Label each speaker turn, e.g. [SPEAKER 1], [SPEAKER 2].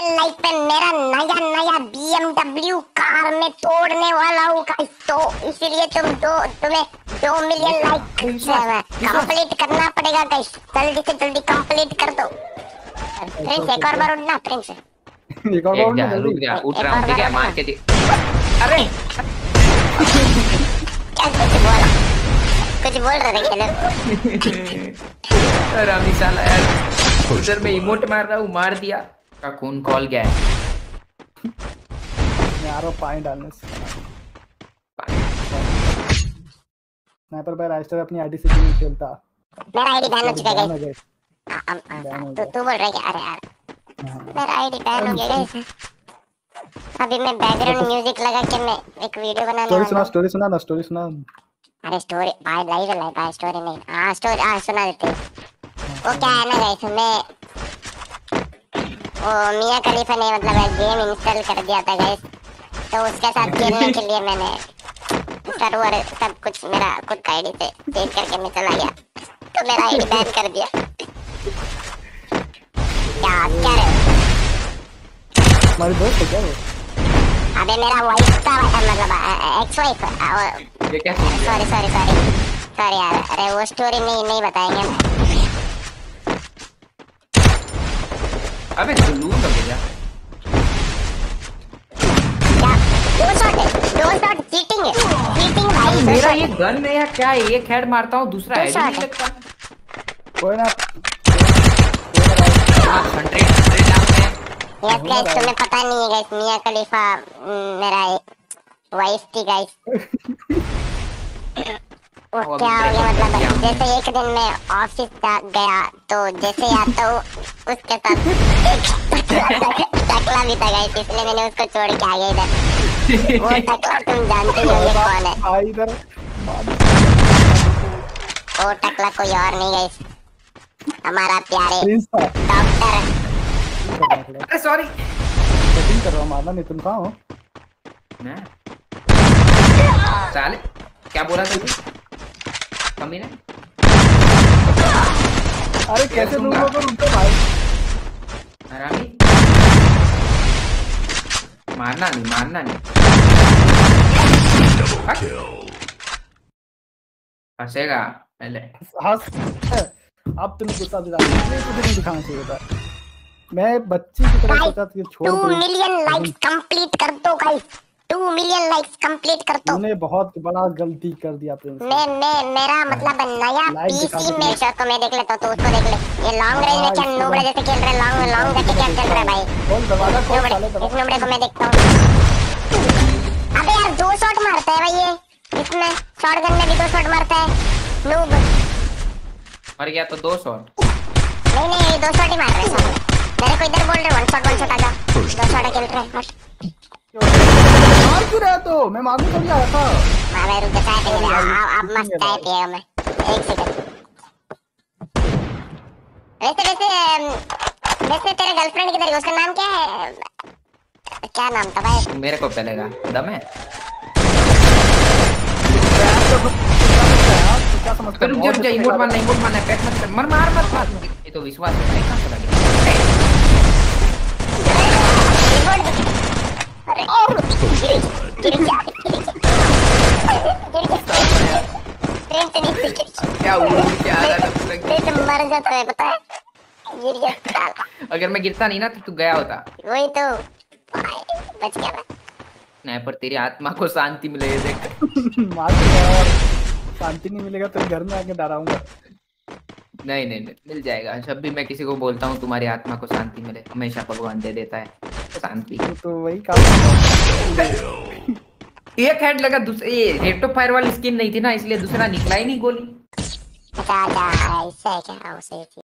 [SPEAKER 1] Life पे मेरा नया नया BMW कार में तोड़ने वाला हूँ गाइस, तो इसीलिए तुम्हें 2 मिलियन लाइक कंप्लीट करना पड़ेगा गाइस। जल्दी से जल्दी कंप्लीट कर दो। प्रिंस एक और बार उठना प्रिंस।
[SPEAKER 2] एक और बार उठना जल्दी।
[SPEAKER 3] रुक जा, उठ रहा हूँ ठीक है, मार के दे। अरे
[SPEAKER 1] कुछ बोल रहे थे
[SPEAKER 3] रामी साला यार, उधर में इमोट मार रहा हूँ, मार दिया का खून कॉल गया है
[SPEAKER 2] यार। वो पानी डालने से स्नाइपर भाई राइस्टर अपनी आईडी से नहीं खेलता।
[SPEAKER 1] मेरा आईडी बैन हो चुका है गाइस। तू बोल रहा है क्या? अरे यार मेरा आईडी बैन हो गया गाइस। अभी मैं बैकग्राउंड म्यूजिक लगा के मैं एक वीडियो बनाने वाला हूं।
[SPEAKER 2] स्टोरी सुना ना, स्टोरी सुना।
[SPEAKER 1] अरे स्टोरी भाई लाइव है भाई, स्टोरी नहीं। हां स्टोरी सुना देते हैं। वो क्या है ना गाइस, मैं वो मियां खलीफा ने मतलब गेम इंस्टॉल कर दिया था गाइस, तो उसके साथ खेलने के लिए मैंने सर्वर सब कुछ मेरा खुद का आईडी से चेंज करके मैं चला गया, तो मेरा आईडी बैन कर दिया। क्या रे
[SPEAKER 2] हमारी दोस्त है क्या वो?
[SPEAKER 1] अबे मेरा वाइफ था मतलब एक्स वाइफ।
[SPEAKER 3] ये क्या?
[SPEAKER 1] सॉरी यार। अरे वो स्टोरी नहीं बताएंगे।
[SPEAKER 3] अबे जुलूस हो गया
[SPEAKER 1] क्या? दो शॉट चीटिंग भाई।
[SPEAKER 3] मेरा ये गन है या क्या है? एक हेड मारता हूँ, दूसरा हेड नहीं लगता।
[SPEAKER 2] कोई ना,
[SPEAKER 3] 100
[SPEAKER 1] यस गाइस, तुम्हें पता नहीं है गाइस, मियां खलीफा मेरा वाइफ थी गाइस। वो क्या हो गया मतलब, जैसे एक दिन मैं ऑफिस गया तो जैसे आता हूँ उसके साथ एक टकला भी था गाइस, इसलिए मैंने उसको छोड़ के आ गया इधर। वो टकला तुम जानते ही हो कौन है।
[SPEAKER 2] इधर
[SPEAKER 1] वो टकला कोई और नहीं गाइस, हमारा प्यारे डॉक्टर।
[SPEAKER 3] अरे सॉरी,
[SPEAKER 2] सेटिंग कर रहा हूं, मारना नहीं। तुम कहां हो?
[SPEAKER 3] मैं साले क्या बोला था तू? कमी ने
[SPEAKER 2] अरे कैसे लोगों को रुकते भाई?
[SPEAKER 3] हरामी, मारना नहीं हंसेगा पहले।
[SPEAKER 2] हंस अब तुम गुस्सा दिला रहे हो, नहीं दिखाना चाहिए था। मैं बच्ची की तरह सोचा था कि छोड़
[SPEAKER 1] 2 मिलियन लाइक्स कंप्लीट कर दो गाइस, 2 मिलियन लाइक्स कंप्लीट कर दो।
[SPEAKER 2] तूने बहुत बड़ा गलती कर दिया प्रिंस।
[SPEAKER 1] मैं मेरा मतलब नया पीसी में तो मैं देख लेता हूं, तो उसको देख ले। ये लॉन्ग रेंज में क्या नूबड़े जैसे खेल रहे, लॉन्ग जाके क्या चल रहा है भाई?
[SPEAKER 2] बोल दबाना, कौन साले दबा?
[SPEAKER 1] इस नूबड़े को मैं देखता हूं। अबे यार 2 शॉट मारता है भाई ये, इसमें शॉटगन में भी 2 शॉट मारता है नूब।
[SPEAKER 3] मर गया तो 2 शॉट?
[SPEAKER 1] नहीं 2 शॉट ही मार रहे हैं मेरे को। इधर बोल रहे 1 शॉट आजा, 2 शॉट खेल रहे हैं।
[SPEAKER 2] मार क्यों रहा? तो मैं मारने को नहीं आया था।
[SPEAKER 1] मैं रुक जा, अब मस्त चाय पिएगा मैं। एक सेकंड। वैसे तेरे गर्लफ्रेंड किधर है? उसका नाम क्या है? क्या नाम था भाई?
[SPEAKER 3] मेरे को पहलेगा दम है।
[SPEAKER 2] क्या समझता है?
[SPEAKER 3] रुक जा, इमोट मारना है, पैक मत कर, मार। ये तो विश्वास है, नहीं कहां चला गया? क्या
[SPEAKER 1] मर जाता है पता है, गिर गया।
[SPEAKER 3] अगर मैं गिरता नहीं ना तो तू गया होता।
[SPEAKER 1] वही तो बच गया मैं।
[SPEAKER 3] नहीं, पर तेरी आत्मा को शांति मिले देख।
[SPEAKER 2] मार यार, शांति नहीं मिलेगा तो घर में आके डराऊंगा।
[SPEAKER 3] नहीं मिल जाएगा। जब भी मैं किसी को बोलता हूँ तुम्हारी आत्मा को शांति मिले, हमेशा भगवान दे देता है शांति।
[SPEAKER 2] तो वही काम।
[SPEAKER 3] एक हेड लगा, ये रेट ऑफ फायर वाली स्किन नहीं थी ना, इसलिए दूसरा निकला ही नहीं गोली।
[SPEAKER 1] अच्छा ऐसा है क्या?